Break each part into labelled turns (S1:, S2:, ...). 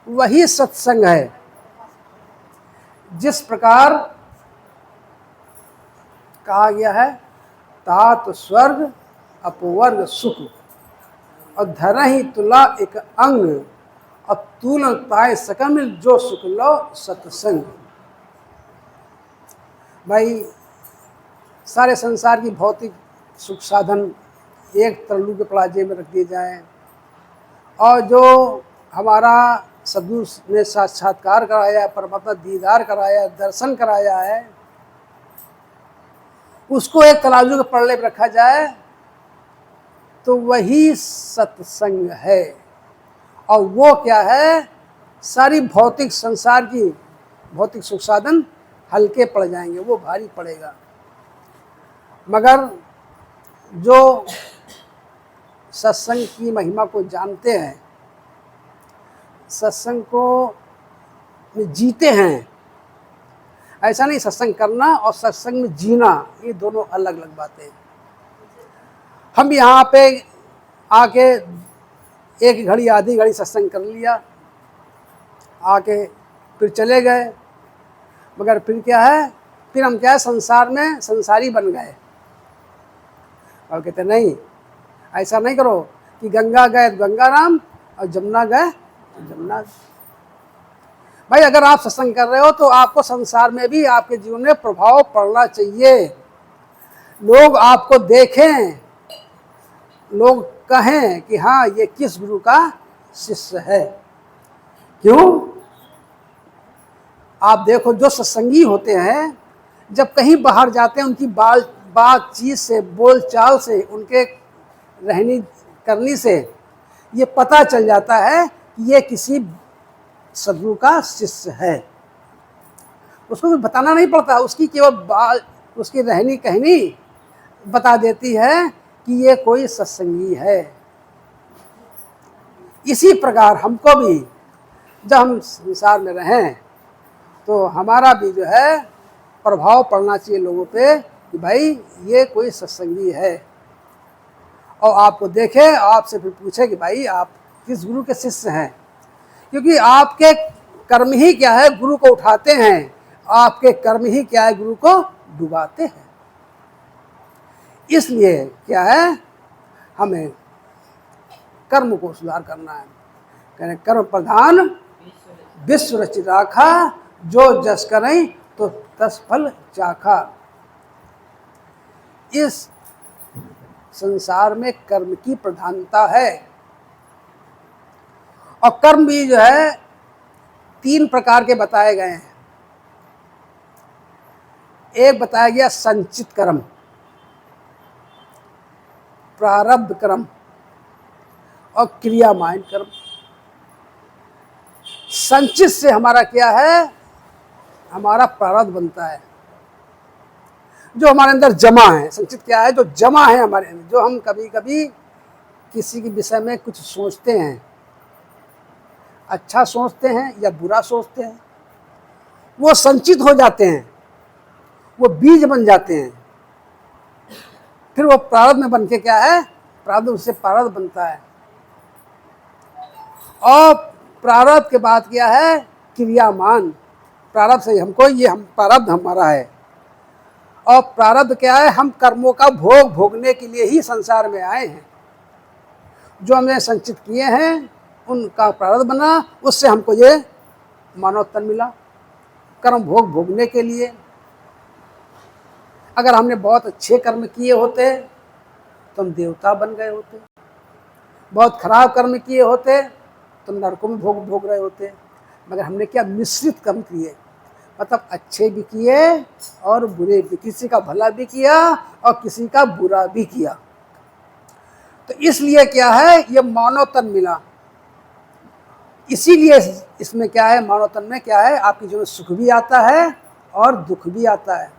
S1: वही सत्संग है। जिस प्रकार कहा गया है, तात स्वर्ग अपवर्ग सुख और धर ही तुला एक अंग और तूल ताय सकम जो सुख लो सत्संग। भाई सारे संसार की भौतिक सुख साधन एक तल्लू के पलाजे में रख दिए जाएं और जो हमारा सद्गुरु ने साक्षात्कार कराया, परमात्मा दीदार कराया, दर्शन कराया है, उसको एक तराजू के पलड़े पर रखा जाए तो वही सत्संग है। और वो क्या है, सारी भौतिक संसार की भौतिक सुख साधन हल्के पड़ जाएंगे, वो भारी पड़ेगा। मगर जो सत्संग की महिमा को जानते हैं, सत्संग को जीते हैं, ऐसा नहीं सत्संग करना और सत्संग में जीना ये दोनों अलग अलग बातें। हम यहाँ पे आके एक घड़ी आधी घड़ी सत्संग कर लिया, आके फिर चले गए, मगर फिर क्या है, फिर हम क्या है, संसार में संसारी बन गए। और कहते नहीं, ऐसा नहीं करो कि गंगा गए तो गंगा राम और जमुना गए तो जमुना। भाई अगर आप सत्संग कर रहे हो तो आपको संसार में भी आपके जीवन में प्रभाव पड़ना चाहिए। लोग आपको देखें, लोग कहें कि हाँ ये किस गुरु का शिष्य है। क्यों? आप देखो जो सत्संगी होते हैं जब कहीं बाहर जाते हैं, उनकी बातचीत से, बोल चाल से, उनके रहनी करनी से ये पता चल जाता है कि ये किसी सद्गुरु का शिष्य है। उसको कुछ बताना नहीं पड़ता, उसकी केवल उसकी रहनी कहनी बता देती है कि ये कोई सत्संगी है। इसी प्रकार हमको भी जब हम संसार में रहें तो हमारा भी जो है प्रभाव पड़ना चाहिए लोगों पे कि भाई ये कोई सत्संगी है, और आपको देखे, आपसे फिर पूछे कि भाई आप किस गुरु के शिष्य हैं। क्योंकि आपके कर्म ही क्या है, गुरु को उठाते हैं, आपके कर्म ही क्या है, गुरु को डुबाते हैं। इसलिए क्या है, हमें कर्म को सुधार करना है। कहने कर्म प्रधान विश्व रचि राखा, जो जस करें तो तस फल चाखा। इस संसार में कर्म की प्रधानता है, और कर्म भी जो है 3 प्रकार के बताए गए हैं। एक बताया गया संचित कर्म, प्रारब्ध कर्म और क्रियामान कर्म। संचित से हमारा क्या है, हमारा प्रारब्ध बनता है, जो हमारे अंदर जमा है। संचित क्या है, जो जमा है हमारे अंदर, जो हम कभी कभी किसी के विषय में कुछ सोचते हैं, अच्छा सोचते हैं या बुरा सोचते हैं, वो संचित हो जाते हैं, वो बीज बन जाते हैं, फिर वो प्रारब्ध में बन के क्या है, प्रारब्ध उससे प्रारब्ध बनता है। और प्रारब्ध के बाद क्या है, क्रियामान। प्रारब्ध से हमको ये हम प्रारब्ध हमारा है, और प्रारब्ध क्या है, हम कर्मों का भोग भोगने के लिए ही संसार में आए हैं। जो हमने संचित किए हैं उनका प्रारब्ध बना, उससे हमको ये मानव तन मिला कर्म भोग भोगने के लिए। अगर हमने बहुत अच्छे कर्म किए होते तो हम देवता बन गए होते, बहुत खराब कर्म किए होते तो नरकों में भोग रहे होते। मगर हमने क्या, मिश्रित कर्म किए, मतलब अच्छे भी किए और बुरे भी, किसी का भला भी किया और किसी का बुरा भी किया। तो इसलिए क्या है, ये मानव तन मिला। इसीलिए इसमें क्या है, मानव तन में क्या है, आपकी जीवन में सुख भी आता है और दुख भी आता है।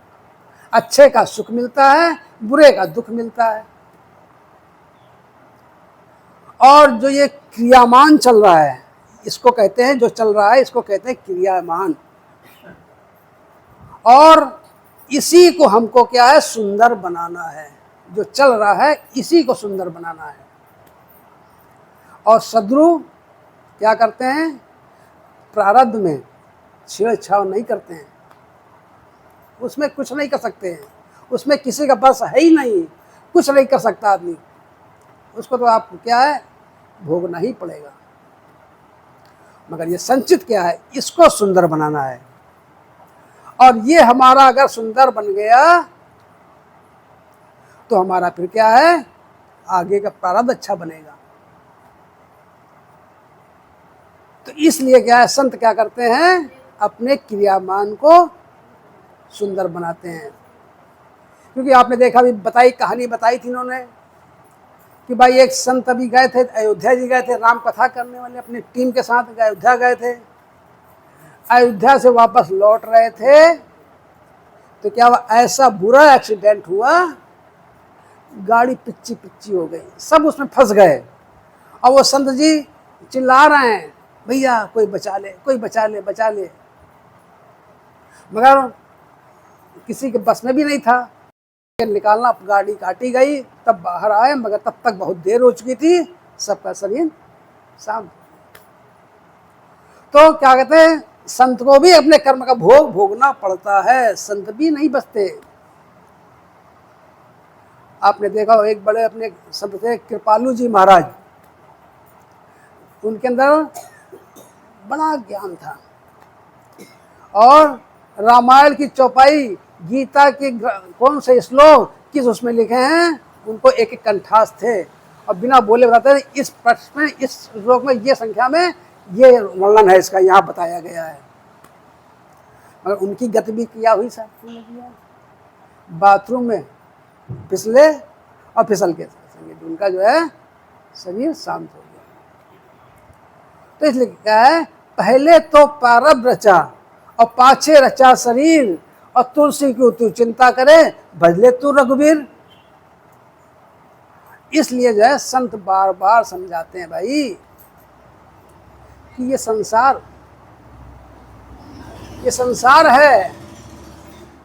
S1: अच्छे का सुख मिलता है, बुरे का दुख मिलता है। और जो ये क्रियामान चल रहा है, इसको कहते हैं, जो चल रहा है इसको कहते हैं क्रियामान। और इसी को हमको क्या है, सुंदर बनाना है। जो चल रहा है इसी को सुंदर बनाना है। और सद्गुरु क्या करते हैं, प्रारब्ध में छेड़छाड़ नहीं करते हैं, उसमें कुछ नहीं कर सकते हैं, उसमें किसी का बस है ही नहीं, कुछ नहीं कर सकता आदमी, उसको तो आपको क्या है, भोगना ही पड़ेगा। मगर ये संचित क्या है, इसको सुंदर बनाना है, और ये हमारा अगर सुंदर बन गया तो हमारा फिर क्या है, आगे का प्रारब्ध अच्छा बनेगा। तो इसलिए क्या है, संत क्या करते हैं, अपने क्रियामान को सुंदर बनाते हैं। क्योंकि आपने देखा, अभी बताई, कहानी बताई थी इन्होंने कि भाई एक संत अभी गए थे, अयोध्या जी गए थे, राम कथा करने वाले अपनी टीम के साथ अयोध्या गए थे। अयोध्या से वापस लौट रहे थे तो क्या हुआ, ऐसा बुरा एक्सीडेंट हुआ, गाड़ी पिच्ची पिच्ची हो गई, सब उसमें फंस गए। और वो संत जी चिल्ला रहे हैं, भैया कोई बचा ले, कोई बचा ले, बचा ले। मगर किसी के बस में भी नहीं था निकालना। गाड़ी काटी गई, तब बाहर आए, मगर तब तक बहुत देर हो चुकी थी, सबका शरीर शांत। तो क्या कहते हैं, संत को भी अपने कर्म का भोग भोगना पड़ता है, संत भी नहीं बचते। आपने देखा, एक बड़े अपने संत थे कृपालु जी महाराज, उनके अंदर बड़ा ज्ञान था, और रामायण की चौपाई, गीता के कौन से श्लोक किस उसमें लिखे हैं, उनको एक एक कंठास थे, और बिना बोले बताते थे, इस प्रश्न में, इस श्लोक में, ये संख्या में ये वर्णन है, इसका यहाँ बताया गया है। मगर उनकी गति भी किया हुई साहब, बाथरूम में फिसले और फिसल के उनका जो है शरीर शांत हो गया। तो इसलिए क्या है, पहले तो प्रारब्ध रचा और पाछे रचा शरीर, और तुलसी की तू चिंता करे, भजले तू रघुवीर। इसलिए जो है संत बार बार समझाते हैं भाई कि ये संसार है,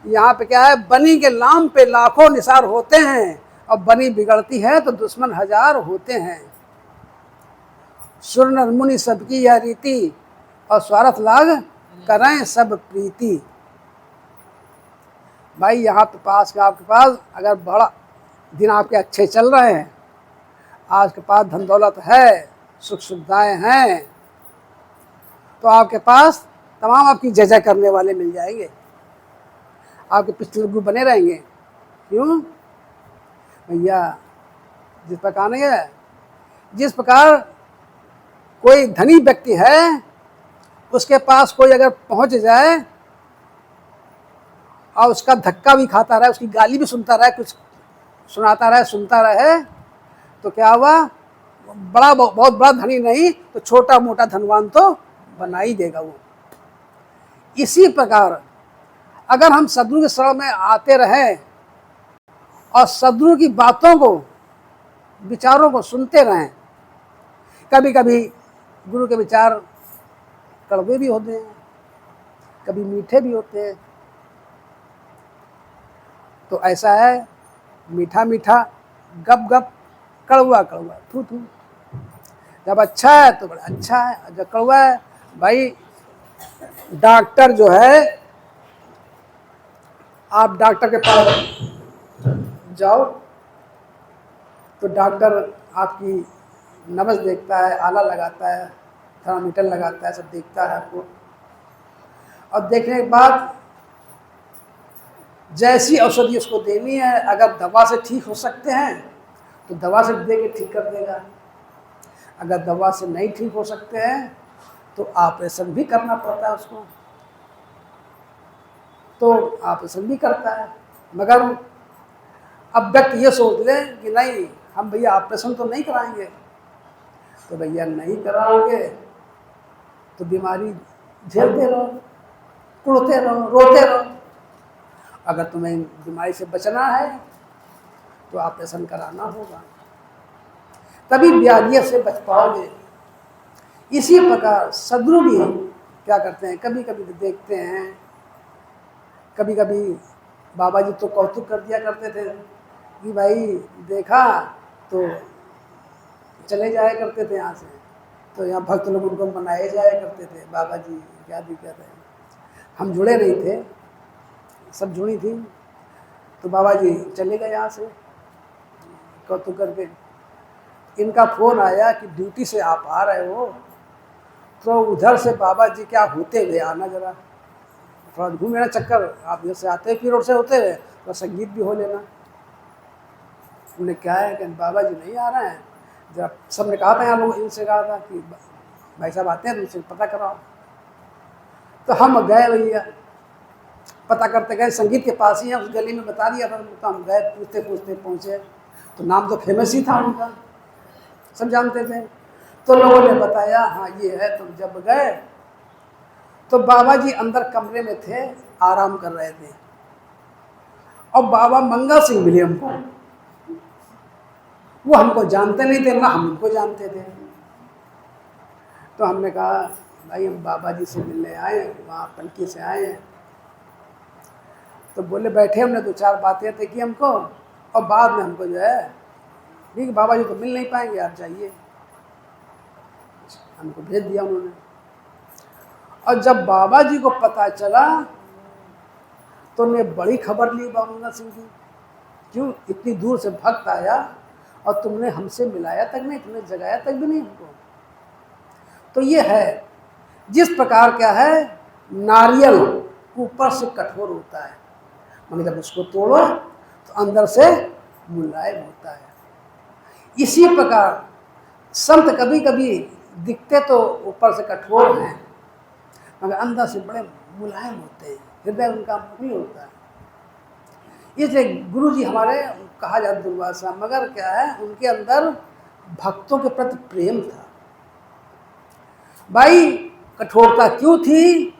S1: यहाँ पे क्या है, बनी के नाम पे लाखों निसार होते हैं, और बनी बिगड़ती है तो दुश्मन हजार होते हैं। सुर नर मुनि सबकी यह रीति, और स्वार्थ लाग करें सब प्रीति। भाई यहाँ पे पास का आपके पास अगर बड़ा दिन आपके अच्छे चल रहे हैं, आज के पास धन दौलत है, सुख सुविधाएं हैं, तो आपके पास तमाम आपकी जय जय करने वाले मिल जाएंगे, आपके पिछले गुरु बने रहेंगे। क्यों भैया, जिस प्रकार नहीं है, जिस प्रकार कोई धनी व्यक्ति है, उसके पास कोई अगर पहुंच जाए और उसका धक्का भी खाता रहे, उसकी गाली भी सुनता रहे, कुछ सुनाता रहे, सुनता रहे, तो क्या हुआ, बड़ा बहुत बड़ा धनी नहीं तो छोटा मोटा धनवान तो बना ही देगा वो। इसी प्रकार अगर हम सदगुरु के शरण में आते रहें और सदगुरु की बातों को, विचारों को सुनते रहें, कभी कभी गुरु के विचार कड़वे भी होते हैं, कभी मीठे भी होते हैं। तो ऐसा है, मीठा मीठा, गप गप, कड़वा कड़वा, थू थू। जब अच्छा है तो बड़ा अच्छा है, जब कड़वा है, भाई डॉक्टर जो है, आप डॉक्टर के पास जाओ तो डॉक्टर आपकी नब्ज देखता है, आला लगाता है, थर्मामीटर लगाता है, सब देखता है आपको, और देखने के बाद जैसी औषधि उसको देनी है, अगर दवा से ठीक हो सकते हैं तो दवा से दे के ठीक कर देगा, अगर दवा से नहीं ठीक हो सकते हैं तो ऑपरेशन भी करना पड़ता है उसको, तो ऑपरेशन भी करता है। मगर अब व्यक्ति ये सोच ले कि नहीं, हम भैया ऑपरेशन तो नहीं कराएंगे, तो भैया नहीं कराओगे तो बीमारी झेलते रहो, कुड़ते रहो, रोते रहो। अगर तुम्हें बीमारी से बचना है तो ऑपरेशन कराना होगा, तभी व्याधियों से बच पाओगे। इसी प्रकार सदगुरु भी क्या करते हैं, कभी कभी तो देखते हैं, कभी कभी बाबा जी तो कौतुक कर दिया करते थे कि भाई देखा तो चले जाया करते थे यहाँ से, तो यहाँ भक्त लोग उनको मनाए जाया करते थे, बाबा जी क्या दिक्कत है। हम जुड़े नहीं थे, सब जुड़ी थी। तो बाबा जी चले गए यहाँ से कौतुक करके। इनका फ़ोन आया कि ड्यूटी से आप आ रहे हो, तो उधर से बाबा जी क्या होते हुए आना, जरा थोड़ा घूम लेना चक्कर, आप इधर से आते हुए फिर रोड से होते हुए तो संगीत भी हो लेना। उन्हें क्या है कि बाबा जी नहीं आ रहे हैं, जब सबने कहा था, यहाँ लोग इनसे कहा था कि भाई साहब आते हैं तो उनसे पता कराओ। तो हम गए भैया, पता करते गए, संगीत के पास ही है, उस गली में बता दिया था। तो हम गए, पूछते पूछते पहुँचे, तो नाम तो फेमस ही था उनका, सब जानते थे। तो लोगों ने बताया हाँ ये है। तो जब गए तो बाबा जी अंदर कमरे में थे, आराम कर रहे थे, और बाबा मंगल सिंह मिले हमको। वो हमको जानते नहीं थे, ना हम उनको जानते थे। तो हमने कहा भाई हम बाबा जी से मिलने आए, वहाँ पलकी से आए हैं। तो बोले बैठे, हमने 2-4 बातें तय की हमको, और बाद में हमको जो है ठीक बाबा जी तो मिल नहीं पाएंगे, आप जाइए। हमको भेज दिया उन्होंने। और जब बाबा जी को पता चला तो उन्हें बड़ी खबर ली बाबा मंगल सिंह की, क्यों इतनी दूर से भक्त आया और तुमने हमसे मिलाया तक नहीं, तुमने जगाया तक भी नहीं हमको। तो ये है जिस प्रकार क्या है, नारियल ऊपर से कठोर होता है, मगर जब उसको तोड़ो तो अंदर से मुलायम होता है। इसी प्रकार संत कभी कभी दिखते तो ऊपर से कठोर हैं, मगर अंदर से बड़े मुलायम होते हैं, हृदय उनका नहीं होता है। इसलिए गुरु जी हमारे कहा जाता दुर्वासा, मगर क्या है उनके अंदर भक्तों के प्रति प्रेम था। भाई कठोरता क्यों थी